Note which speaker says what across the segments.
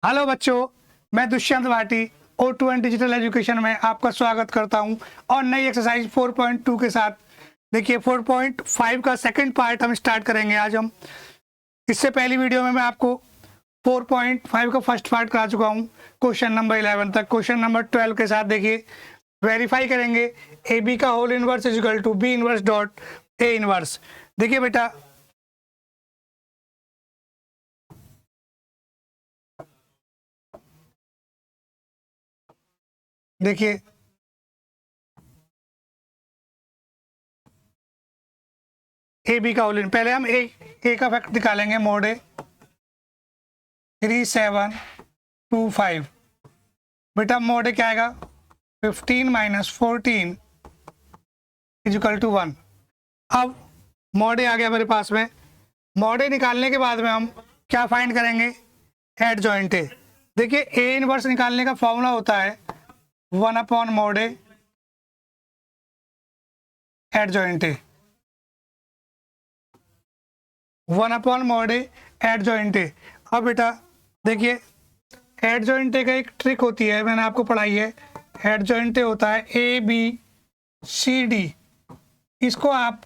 Speaker 1: Hello बच्चों, मैं Dushyant Bhati O2 digital education में आपका स्वागत करता हूं और नई एक्सरसाइज 4.2 के साथ। देखिए 4.5 का सेकंड पार्ट हम स्टार्ट करेंगे आज हम। इससे पहली वीडियो में मैं आपको 4.5 का फर्स्ट पार्ट करा चुका हूं, क्वेश्चन नंबर 11 तक। क्वेश्चन नंबर 12 के साथ देखिए वेरीफाई करेंगे ए बी का whole inverse is equal to B inverse dot A inverse. देखिए बेटा, देखिए ए बी का होल इन, पहले हम ए का फैक्ट निकालेंगे। मोड ए 3725। बेटा मोड ए क्या आएगा? 15 माइनस 14 इज इक्वल टू 1। अब मोड ए आ गया मेरे पास में। मोड ए निकालने के बाद में हम क्या फाइंड करेंगे? एड जॉइंट ए। देखिए ए इनवर्स निकालने का फॉर्मूला होता है 1/mod ए एड जॉइंट ए। 1/mod ए एड जॉइंट ए। अब बेटा देखिए एड जॉइंट ए का एक ट्रिक होती है, मैंने आपको पढ़ाई है। एड जॉइंट ए होता है ए बी सी डी। इसको आप,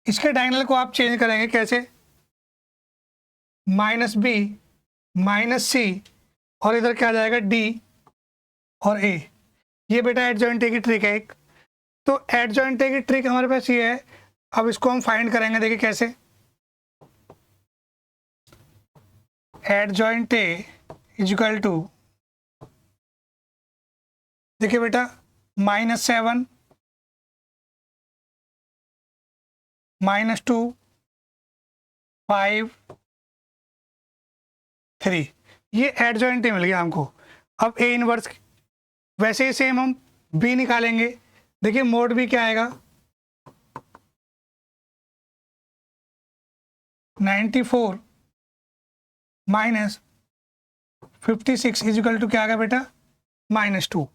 Speaker 1: इसके डायगोनल को आप चेंज करेंगे कैसे? माइनस बी माइनस सी और इधर क्या आ जाएगा? डी और ए। ये बेटा एड जॉइंट ए की ट्रिक है एक। तो एड जॉइंट ए की ट्रिक हमारे पास ये है। अब इसको हम फाइंड करेंगे। देखिए कैसे? Adjoint A is equal to, देखिए बेटा -7 -2 5 3। ये एड जॉइंट ए मिल गया हमको। अब ए इनवर्स वैसे ही सेम हम बी निकालेंगे। देखिए मोड बी क्या आएगा? 94 माइनस 56 इज इक्वल टू क्या आ गया बेटा? -2।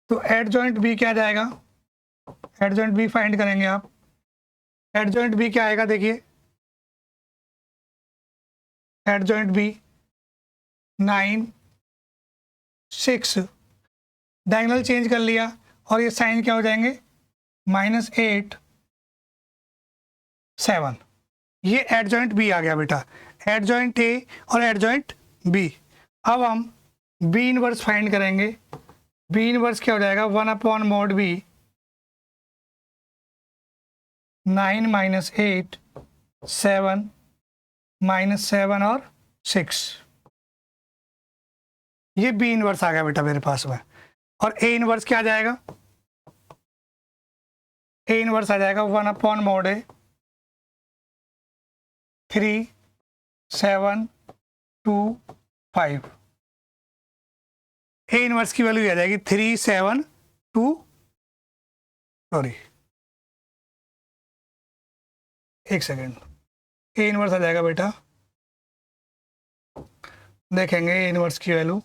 Speaker 1: तो एड जॉइंट बी क्या जाएगा? एड जॉइंट बी फाइंड करेंगे आप। एड जॉइंट बी क्या आएगा? देखिए adjoint B 9 6, diagonal change कर लिया और ये साइन क्या हो जाएंगे? -8 7। ये एड जॉइंट बी आ गया बेटा। एड जॉइंट ए और एड जॉइंट बी। अब हम बी इनवर्स फाइंड करेंगे। बी इनवर्स क्या हो जाएगा? 1/mod बी 9 माइनस 8 7 -7 और 6। ये बी इनवर्स आ गया बेटा मेरे पास में। और ए इनवर्स क्या आ जाएगा? ए इनवर्स आ जाएगा 1/mod ए 3 7 2 5। ए इनवर्स की वैल्यू आ जाएगी 3 7 2, सॉरी एक सेकेंड। ए इनवर्स आ जाएगा बेटा, देखेंगे ए इनवर्स की value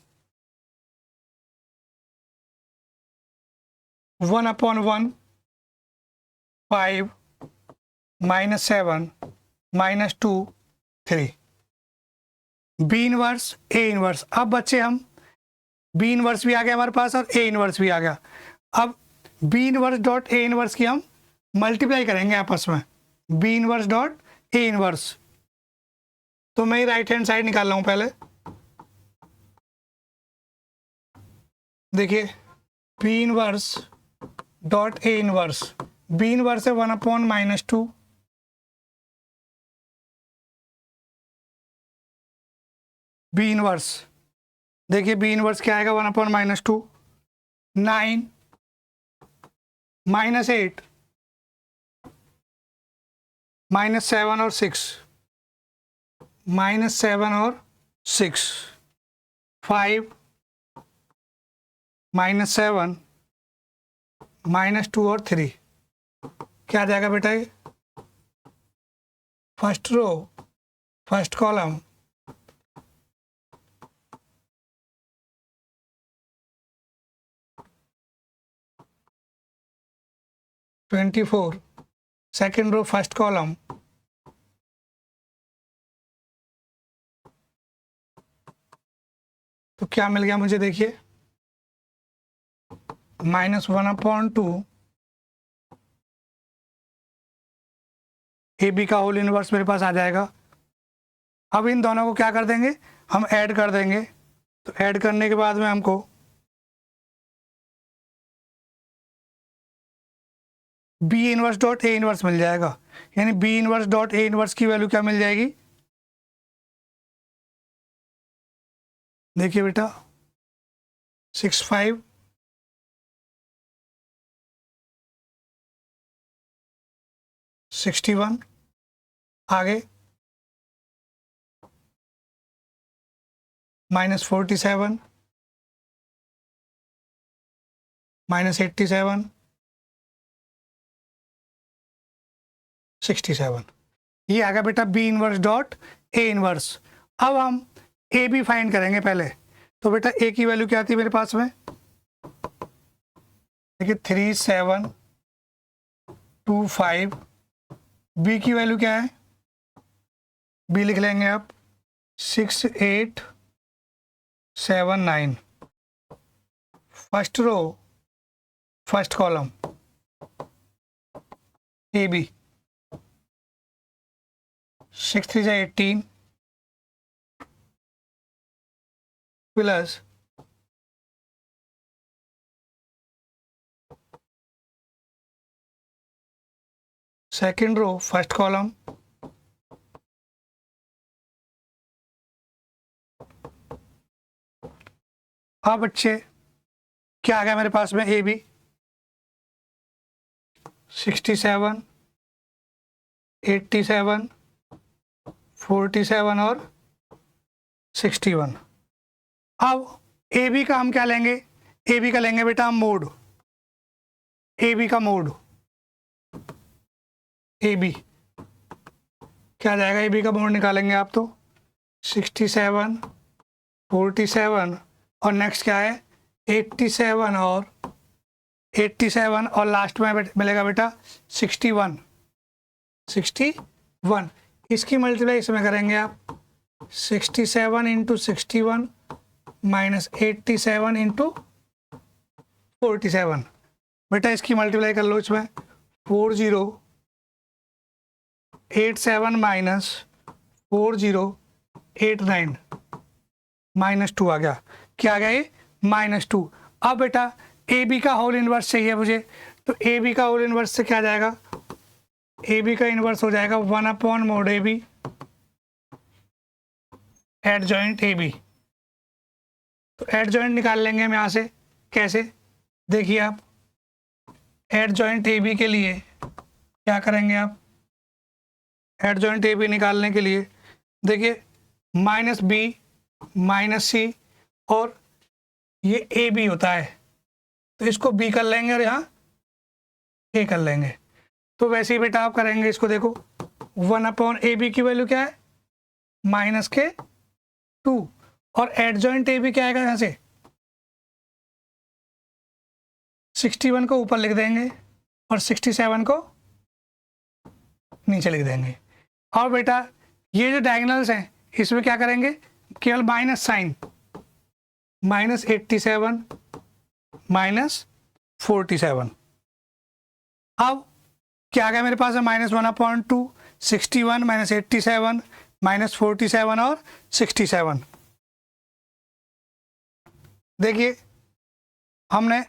Speaker 1: 1/1 5 -7 -2 3। B inverse A inverse. अब बच्चे हम बी इनवर्स भी आ गया हमारे पास और ए इनवर्स भी आ गया। अब बी इनवर्स डॉट ए इनवर्स की हम मल्टीप्लाई करेंगे आपस में। बी इनवर्स डॉट ए इनवर्स। तो मैं राइट हैंड साइड निकाल रहा हूँ पहले। देखिए बी इनवर्स डॉट ए इनवर्स। बी इनवर्स है 1/-2 बी इनवर्स। देखिए बी इनवर्स क्या आएगा? 1/-2 9 -8 -7 और 6 -7 और 6 5 -7 -2 और 3। क्या आ जाएगा बेटा? ये first row first column -24, second row first column तो क्या मिल गया मुझे, देखिए -1/2 AB का होल इनवर्स मेरे पास आ जाएगा। अब इन दोनों को क्या कर देंगे, हम ऐड कर देंगे। तो ऐड करने के बाद में हमको B inverse dot A inverse मिल जाएगा, यानी B inverse dot A inverse की वैल्यू क्या मिल जाएगी, देखिए बेटा 65 61, आगे -47 -87 67, ये आ गया बेटा B inverse dot A inverse. अब हम ए बी फाइंड करेंगे पहले। तो बेटा ए की वैल्यू क्या आती है मेरे पास में, देखिए 3725। बी की वैल्यू क्या है, बी लिख लेंगे आप 6879। First row first column A B 6 3 18 plus second row first column अब बच्चे क्या आ गया मेरे पास में, ए बी 67 87 47 और 61। अब ए बी का हम क्या लेंगे, ए बी का लेंगे बेटा हम मोड, ए बी का मोड, ए बी क्या जाएगा, ए बी का मोड निकालेंगे आप तो 67 47 और नेक्स्ट क्या है 87 और 87 और लास्ट में मिलेगा बेटा 61 61। इसकी मल्टीप्लाई इसमें करेंगे आप 67 इंटू 61 माइनस 87 इंटू 47। बेटा इसकी मल्टीप्लाई कर लो इसमें 4087 माइनस 4089 -2 आ गया, क्या आ गया ये -2। अब बेटा ए बी का होल इनवर्स चाहिए मुझे, तो ए बी का होल इनवर्स से क्या जाएगा, ए बी का इनवर्स हो जाएगा 1/mod A B adjoint A B. तो एड जॉइंट निकाल लेंगे हम यहाँ से, कैसे, देखिए आप एड जॉइंट ए बी के लिए क्या करेंगे आप, एड जॉइंट ए बी निकालने के लिए देखिए -b -c और ये ए बी होता है, तो इसको बी कर लेंगे और यहाँ ए कर लेंगे। तो वैसे ही बेटा आप करेंगे इसको, देखो 1/AB की वैल्यू क्या है -2 और एडजॉइंट ए बी क्या आएगा, यहाँ से 61 को ऊपर लिख देंगे और 67 को नीचे लिख देंगे। और बेटा ये जो डायगोनल्स हैं इसमें क्या करेंगे, केवल माइनस साइन, -87 -47। अब क्या आ गया मेरे पास है -1/2 61 -87 -47 और 67। देखिए हमने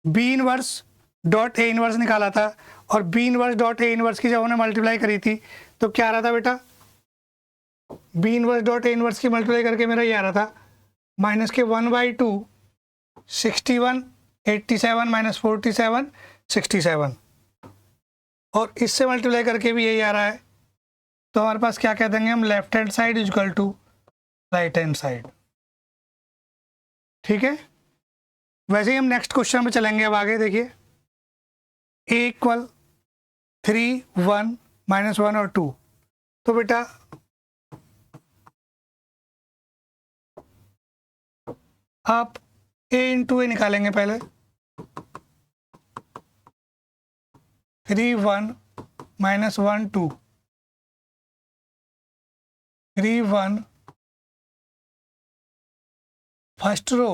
Speaker 1: बी इनवर्स डॉट ए इनवर्स निकाला था और बी इनवर्स डॉट ए इनवर्स की जब हमने मल्टीप्लाई करी थी तो क्या आ रहा था बेटा, बी इनवर्स डॉट ए इनवर्स की मल्टीप्लाई करके मेरा ये आ रहा था -1/2 61 87 -47 67 और इससे मल्टीप्लाई करके भी यही आ रहा है। तो हमारे पास क्या कह देंगे हम, left hand side equal to right hand side. ठीक है, वैसे ही हम नेक्स्ट क्वेश्चन में चलेंगे अब आगे। देखिए ए इक्वल 3 1 -1 और 2। तो बेटा आप a इंटू ए निकालेंगे पहले, 3 1 -1 2 3 1 फर्स्ट रो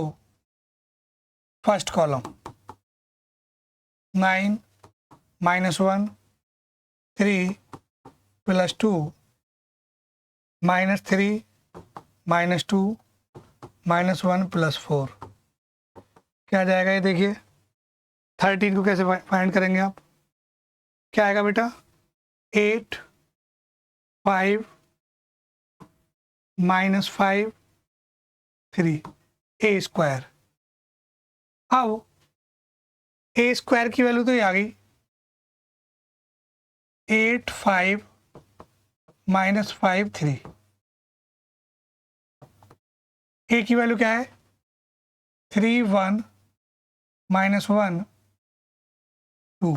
Speaker 1: फर्स्ट कॉलम 9 -1 3 + 2 -3 -2 -1 + 4 क्या आ जाएगा? ये देखिए 13 को कैसे फाइंड करेंगे आप? क्या आएगा बेटा? 8 5 -5 3 ए स्क्वायर। अब ए स्क्वायर की वैल्यू तो ये आ गई 8 5 -5 3। ए की वैल्यू क्या है? 3 1 -1 2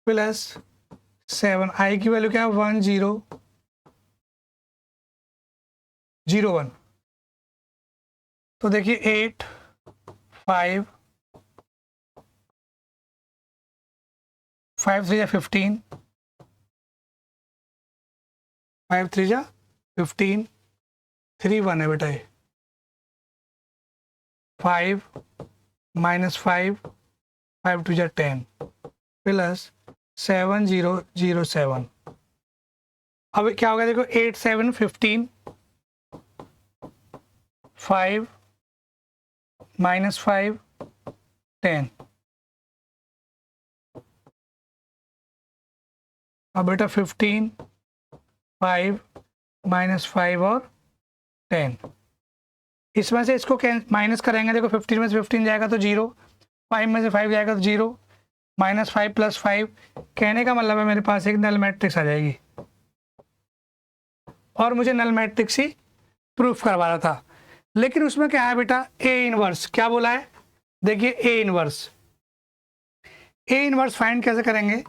Speaker 1: प्लस 7। आई की वैल्यू क्या है? 1 0 0 1। तो देखिए 8 5 5 3 15 5 3 15 3 1 है बेटा ये। 5 -5 5 2 10 प्लस 7 0 0 7। अब क्या होगा? देखो 8 7 15 5 -5 10। अब बेटा 15 5 -5 और 10, इसमें से इसको माइनस करेंगे। देखो 15 में से 15 जाएगा तो 0, 5 में से 5 जाएगा तो 0, -5 + 5। कहने का मतलब है मेरे पास एक नल मैट्रिक्स आ जाएगी और मुझे नल मैट्रिक्स ही प्रूफ करवा रहा था। लेकिन उसमें क्या है बेटा? A inverse. क्या बोला है? देखिए A inverse. A inverse find कैसे करेंगे?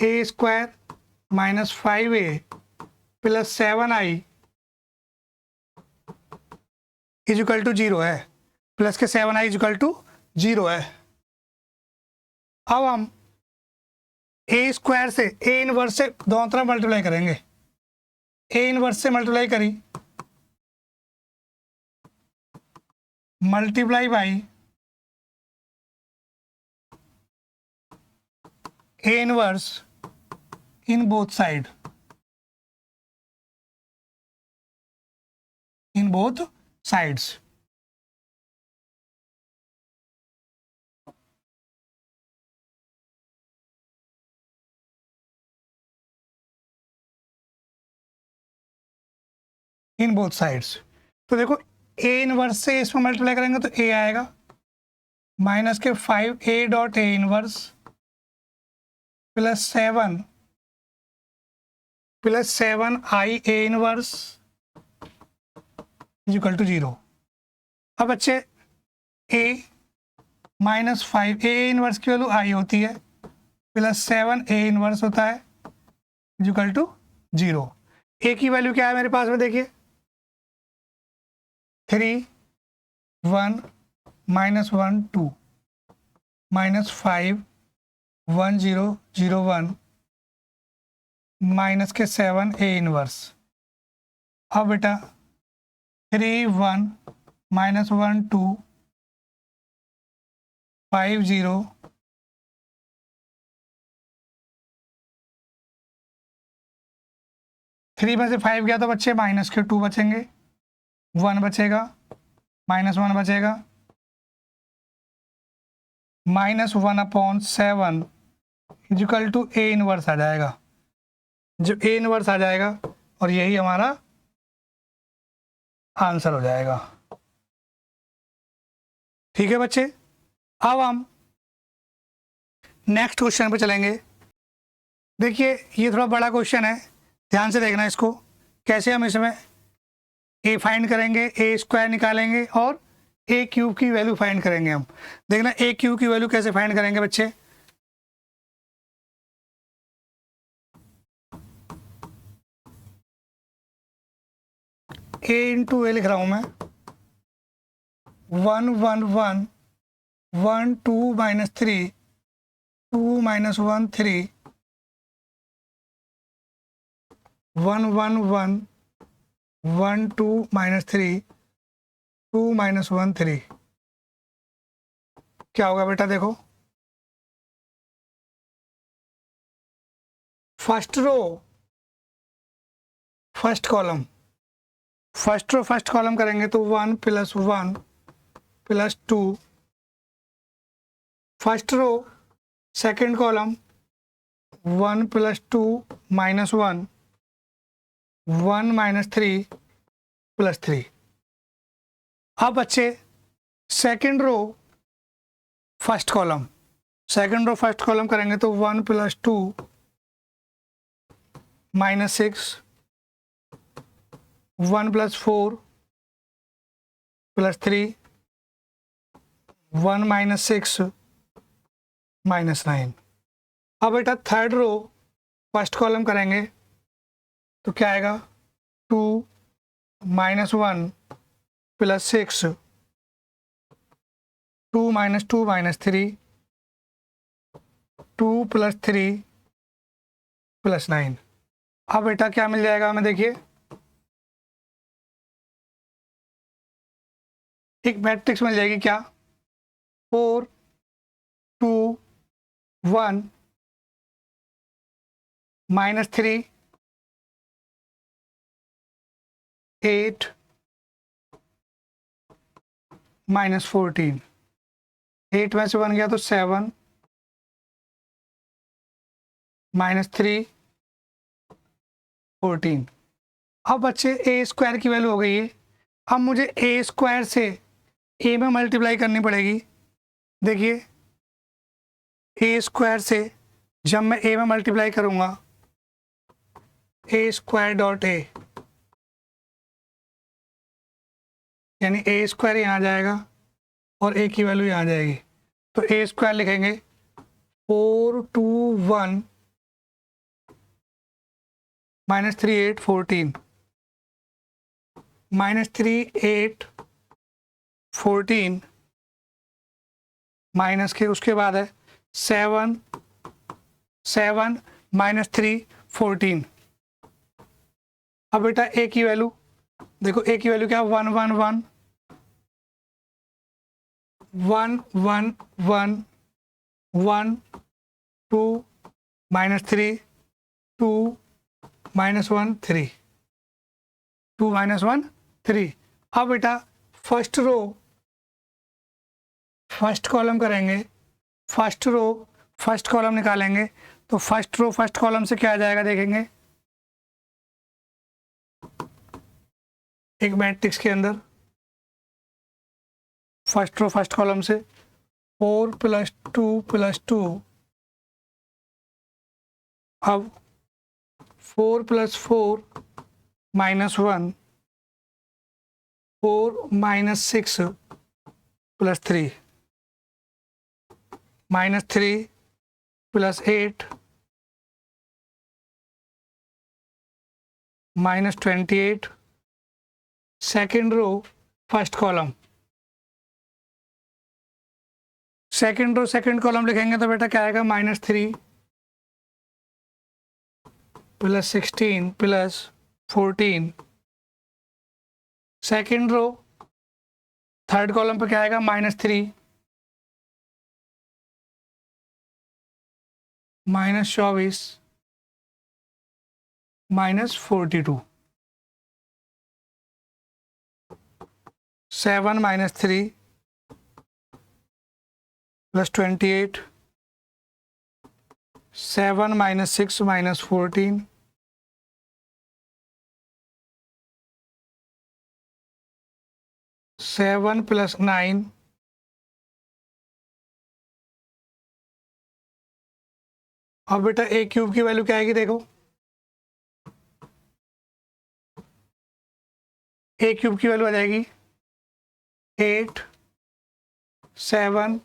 Speaker 1: ए स्क्वायर -5a + 7i = 0 है, प्लस के 7i = 0 है। अब हम ए स्क्वायर से ए इनवर्स से दोनों तरफ मल्टीप्लाई करेंगे। ए इनवर्स से मल्टीप्लाई करी multiply by A inverse in both side, in both sides. In both sides. तो देखो ए इनवर्स से इसमें मल्टीप्लाई करेंगे तो ए आएगा, माइनस के 5a dot A inverse plus 7i A inverse = 0। अब बच्चे a -5 ए इनवर्स की वैल्यू आई होती है, प्लस 7 ए इनवर्स होता है = 0। ए की वैल्यू क्या है मेरे पास में? देखिए 3 1 -1 2 -5 1 0 0 1 माइनस के 7 ए इनवर्स। अब बेटा 3 1 -1 2 5 0 3 में से 5 गया तो बच्चे माइनस के 2 बचेंगे, 1 बचेगा, -1 बचेगा, -1/7 = ए इनवर्स आ जाएगा। जो ए इनवर्स आ जाएगा और यही हमारा आंसर हो जाएगा। ठीक है बच्चे, अब हम नेक्स्ट क्वेश्चन पे चलेंगे। देखिए ये थोड़ा बड़ा क्वेश्चन है, ध्यान से देखना इसको। कैसे हम इसमें ए फाइंड करेंगे, ए स्क्वायर निकालेंगे और ए क्यूब की वैल्यू फाइंड करेंगे। हम देखना ए क्यूब की वैल्यू कैसे फाइंड करेंगे बच्चे। ए इंटू ए लिख रहा हूं मैं, 1 1 1 1 2 -3 2 -1 3 1 1 1 1 2 -3 2 माइनस 1 3। क्या होगा बेटा, देखो first row first column, first row first column करेंगे तो 1 plus 1 plus 2, first row second column 1 plus 2 minus 1 1 minus 3 plus 3। अब बच्चे second row first column, second row first column करेंगे तो 1 plus 2 minus 6 1 plus 4 plus 3 1 minus 6 minus 9। अब बेटा third row first column करेंगे तो क्या आएगा, 2 minus 1 plus 6 2 minus 2 minus 3 2 plus 3 plus 9। अब बेटा क्या मिल जाएगा हमें, देखिए एक मैट्रिक्स मिल जाएगी, क्या 4 2 1 माइनस 3 8 माइनस 14। 8 में से 1 गया तो 7 माइनस 3 14। अब बच्चे ए स्क्वायर की वैल्यू हो गई है, अब मुझे ए स्क्वायर से ए में मल्टीप्लाई करनी पड़ेगी। देखिए ए स्क्वायर से जब मैं ए में मल्टीप्लाई करूंगा, ए स्क्वायर डॉट ए, यानी ए स्क्वायर यहाँ आ जाएगा और ए की वैल्यू यहाँ आ जाएगी, तो ए स्क्वायर लिखेंगे 4 2 1 माइनस 3 8 14 माइनस 3 8 14 माइनस के उसके बाद है 7 7 माइनस 3 14। अब बेटा ए की वैल्यू देखो, ए की वैल्यू क्या, 1 1 1 1 1 1 1 2 माइनस 3 2 माइनस 1 3 2 माइनस 1 3। अब बेटा फर्स्ट रो फर्स्ट कॉलम करेंगे, फर्स्ट रो फर्स्ट कॉलम निकालेंगे तो फर्स्ट रो फर्स्ट कॉलम से क्या आ जाएगा, देखेंगे एक मैट्रिक्स के अंदर फर्स्ट रो फर्स्ट कॉलम से 4 प्लस 2 प्लस 2, अब 4 plus 4 minus 1 4 minus 6 plus 3 minus 3 plus 8 minus 28। Second row first column, second row second column लिखेंगे तो बेटा क्या आएगा, minus 3 plus 16 plus 14। Second row third column पे क्या आएगा, minus 3 minus 24 minus 42 7 minus 3 plus 28 7 minus 6 minus 14 7 plus 9 अब बेटा ए क्यूब की वैल्यू क्या आएगी, देखो ए क्यूब की वैल्यू आ जाएगी 8 7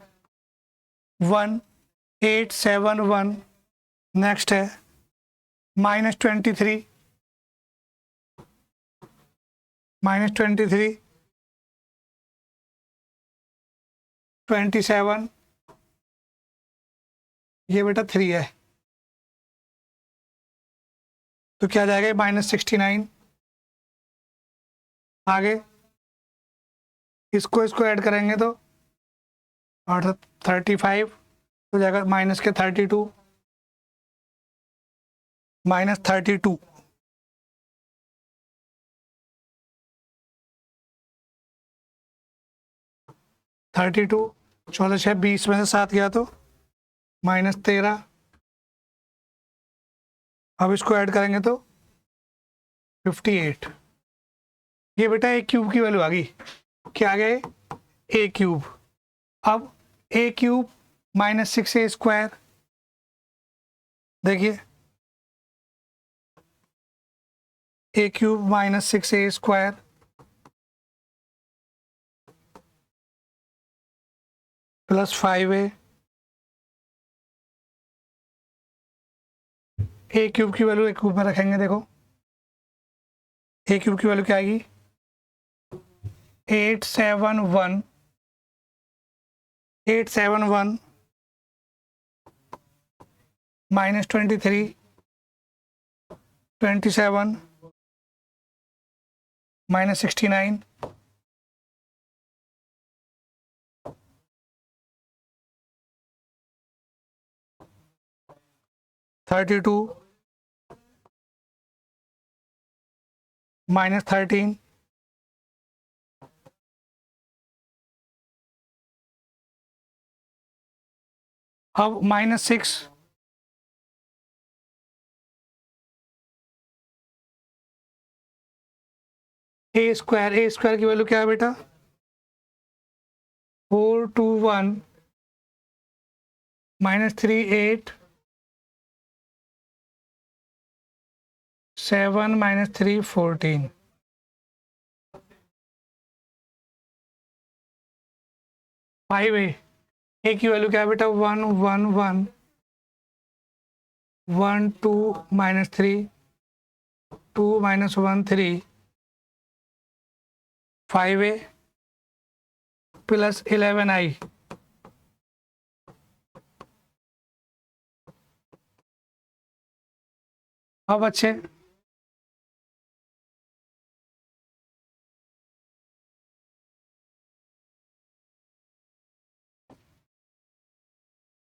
Speaker 1: 1 8 7 1। नेक्स्ट है माइनस 23 माइनस 23 27, ये बेटा 3 है तो क्या जाएगा, माइनस 69। आगे इसको ऐड करेंगे तो और 35 हो जाएगा, माइनस के 32, माइनस 32, चौदह 6 20 में से 7 गया तो माइनस 13। अब इसको ऐड करेंगे तो 58। ये बेटा ए क्यूब की वैल्यू आ गई। क्या आ गया? ए क्यूब। अब ए क्यूब माइनस 6 ए स्क्वायर, देखिए ए क्यूब माइनस 6 ए स्क्वायर प्लस 5 ए क्यूब की वैल्यू ए क्यूब में रखेंगे। देखो ए क्यूब की वैल्यू क्या आएगी? 871 माइनस 23 27 माइनस 69 32 माइनस 13 अब माइनस 6 ए स्क्वायर की वैल्यू क्या है बेटा? 421 माइनस 3 8 7 माइनस 3 14। 5 ए की वैल्यू क्या है बेटा? 1 1 1 1 2 माइनस 3 2 माइनस 1 3 5 प्लस 11 आई। अब अच्छे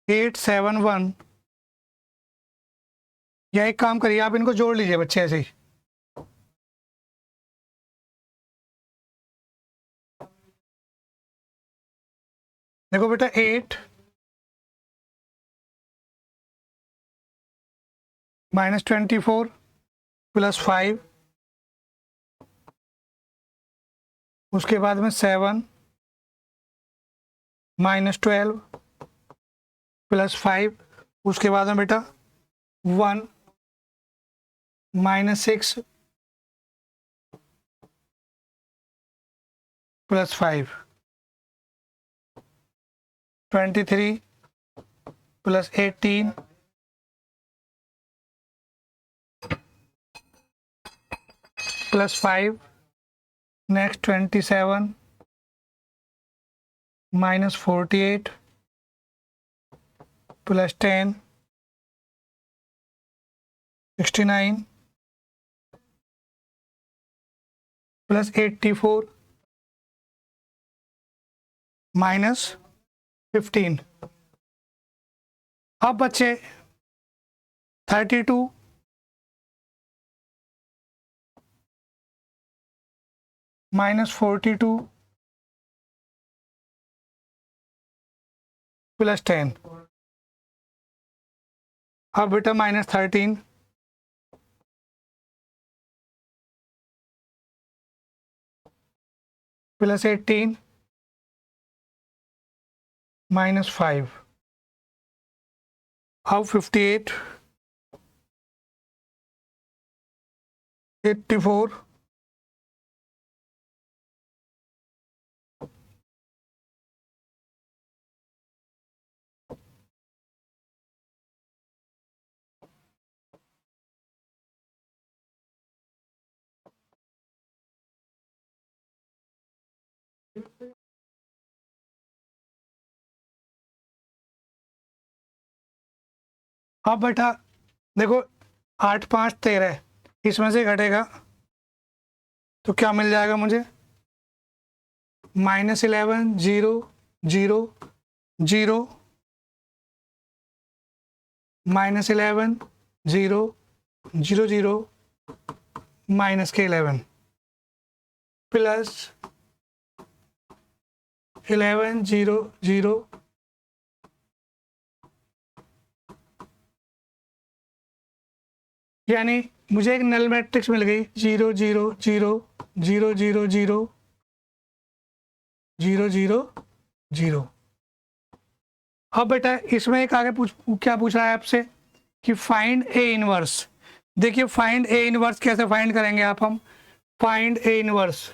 Speaker 1: 871, या एक काम करिए आप इनको जोड़ लीजिए बच्चे ऐसे ही। देखो बेटा 8 माइनस 24 प्लस 5, उसके बाद में 7 माइनस 12 प्लस 5, उसके बाद में बेटा 1 minus 6 plus 5 23 plus 18 plus 5 next 27 minus 48 plus 10 69 plus 84 minus 15। अब बच्चे 32 माइनस 42 प्लस 10। अब बेटा माइनस 13 प्लस 18 माइनस 5। अब 58 84 अब बेटा देखो 8 5 13, इसमें से घटेगा तो क्या मिल जाएगा मुझे? -11 0 0 0 -11 0 0 0 -11 प्लस 11 0 0 यानी मुझे एक नल मैट्रिक्स मिल गई 0 0 0 0 0 0 0 0 0। अब बेटा इसमें एक आगे क्या पूछ रहा है आपसे कि फाइंड ए इनवर्स। देखिए फाइंड ए इनवर्स कैसे फाइंड करेंगे आप, हम फाइंड ए इनवर्स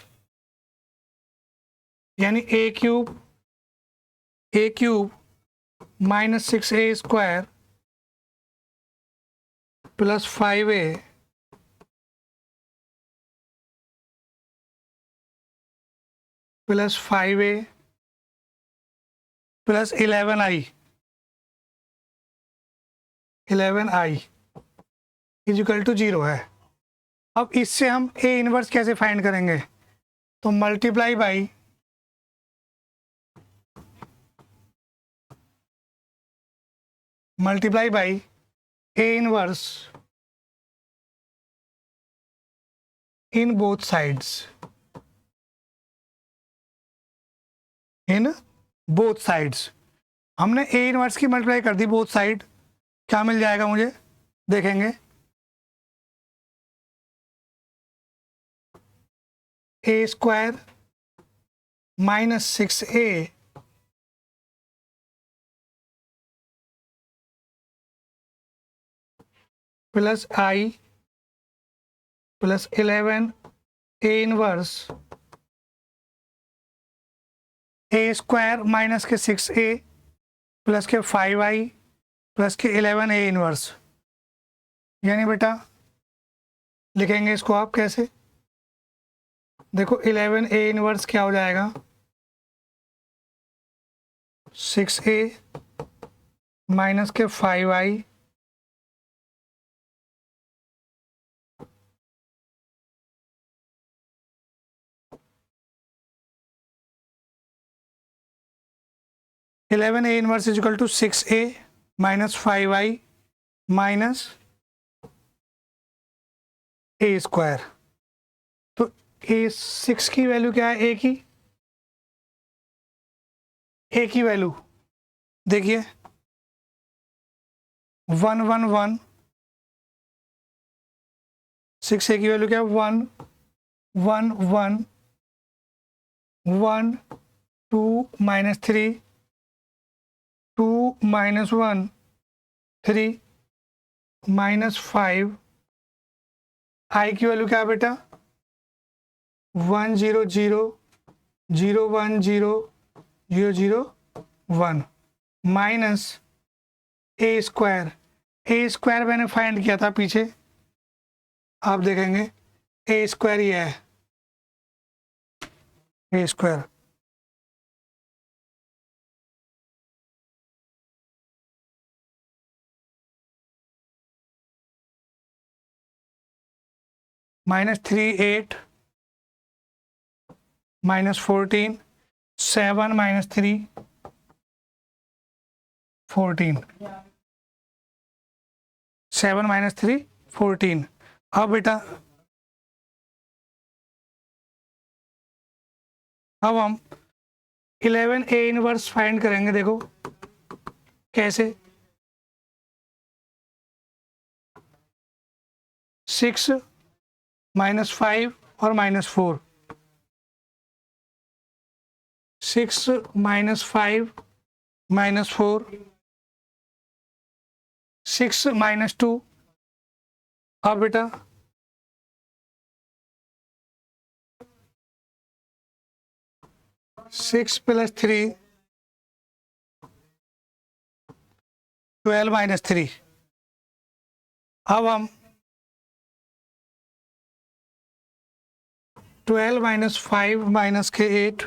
Speaker 1: यानी a cube -6a² plus 5a plus 5a plus 11i equal to 0 है। अब इससे हम ए इनवर्स कैसे फाइंड करेंगे, तो multiply by A inverse in both sides, हमने ए इनवर्स की मल्टीप्लाई कर दी बोथ साइड, क्या मिल जाएगा मुझे देखेंगे। a² -6a plus i plus 11 A inverse a² minus के 6a प्लस के 5i प्लस के 11 ए इनवर्स। यानी बेटा लिखेंगे इसको आप कैसे, देखो 11 ए इनवर्स क्या हो जाएगा 6a माइनस के 5i A inverse is equal to 6a minus 5i minus a²। तो a6 की वैल्यू क्या है, a की वैल्यू देखिए 1 1 1, 6a की वैल्यू क्या है 1 1 1 1 2 -3 2 -1 3 -5, i की वैल्यू क्या है बेटा 1 0 0 0 1 0 0 0 1 माइनस a² मैंने फाइंड किया था पीछे, आप देखेंगे a² ये है a²। -3 8 -14 7 -3 14 7 -3 14। अब बेटा अब हम 11 ए इनवर्स फाइंड करेंगे, देखो कैसे 6 -5 और -4 6 -5 -4 6 -2। अब बेटा 6 + 3 12 -3। अब हम 12 - 5 के 8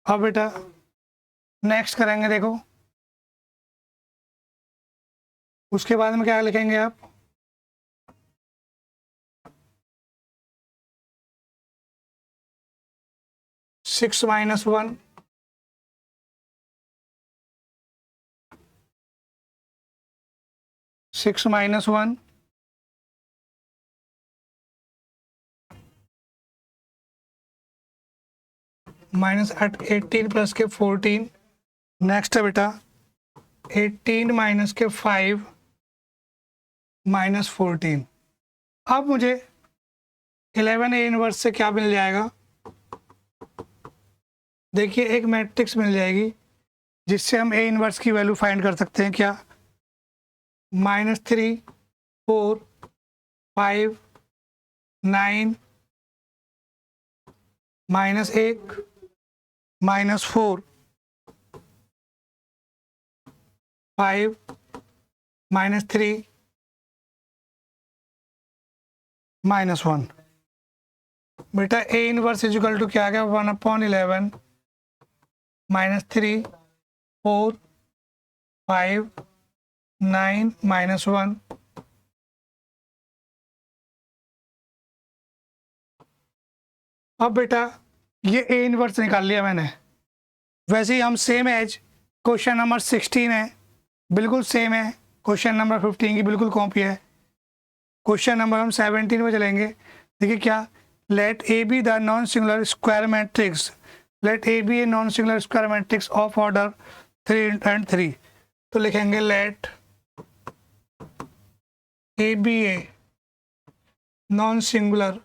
Speaker 1: अब बेटा नेक्स्ट करेंगे, देखो उसके बाद में क्या लिखेंगे आप 6 माइनस 1 6 माइनस 1 माइनस 18 प्लस के 14। नेक्स्ट है बेटा 18 माइनस के 5 माइनस 14। अब मुझे 11 ए इनवर्स से क्या मिल जाएगा? देखिए एक मैट्रिक्स मिल जाएगी जिससे हम ए इनवर्स की वैल्यू फाइंड कर सकते हैं। क्या? -3 4 5 9 -1 -4 5 -3 -1। बेटा ए इनवर्स इजिकल टू क्या आ गया? 1/11 -3 4 5 9 -1। अब बेटा ये ए इनवर्स निकाल लिया मैंने। वैसे ही हम सेम एज क्वेश्चन नंबर 16 है, बिल्कुल सेम है। क्वेश्चन नंबर 15 की बिल्कुल कॉपी है। क्वेश्चन नंबर हम 17 में चलेंगे। देखिए क्या? Let A B the non singular square matrix, let A B a non singular square matrix of order 3 and 3। तो लिखेंगे let A B a non singular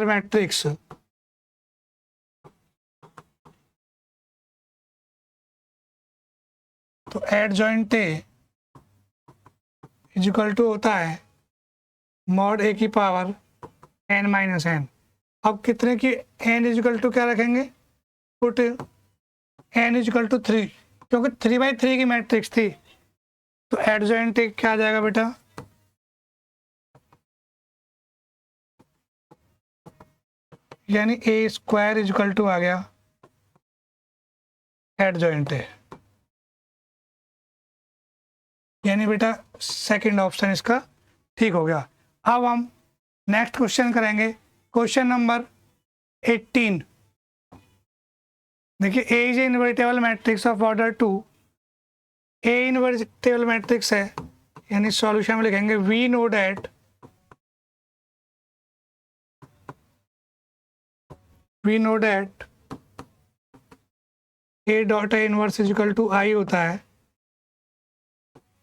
Speaker 1: matrix तो एडजॉइंट ए इजिकल टू होता है मॉड ए की power n minus N. अब कितने की n is equal to क्या रखेंगे? पुट n इजिकल टू 3, क्योंकि 3/3 की मैट्रिक्स थी। तो एडजॉइंट ए क्या आ जाएगा बेटा? यानी ए स्क्वायर इजिकल टू आ गया एडजॉइंट ए। यानी बेटा सेकंड ऑप्शन इसका ठीक हो गया। अब हम नेक्स्ट क्वेश्चन करेंगे, क्वेश्चन नंबर 18। देखिए a is invertible matrix of order 2। A invertible matrix है, यानी सॉल्यूशन में लिखेंगे we know that a dot A inverse is equal to I होता है।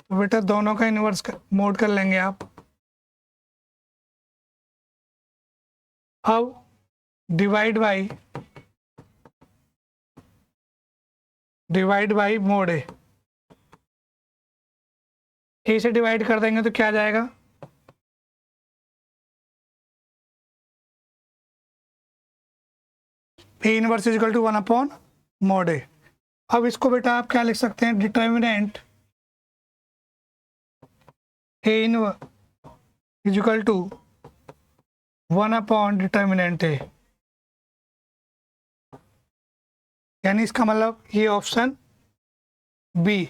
Speaker 1: तो बेटा दोनों का इनवर्स मोड कर लेंगे आप। अब डिवाइड बाई मोड ए से डिवाइड कर देंगे तो क्या जाएगा? A inverse is equal to 1/mod a. अब इसको बेटा आप क्या लिख सकते हैं? Determinant a inverse is equal to 1/डिटर्मिनेंट ए। यानी इसका मतलब ये ऑप्शन बी।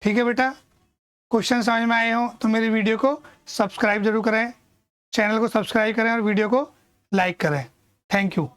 Speaker 1: ठीक है बेटा, क्वेश्चन समझ में आए हो तो मेरी वीडियो को सब्सक्राइब जरूर करें, चैनल को सब्सक्राइब करें और वीडियो को लाइक करें। Thank you.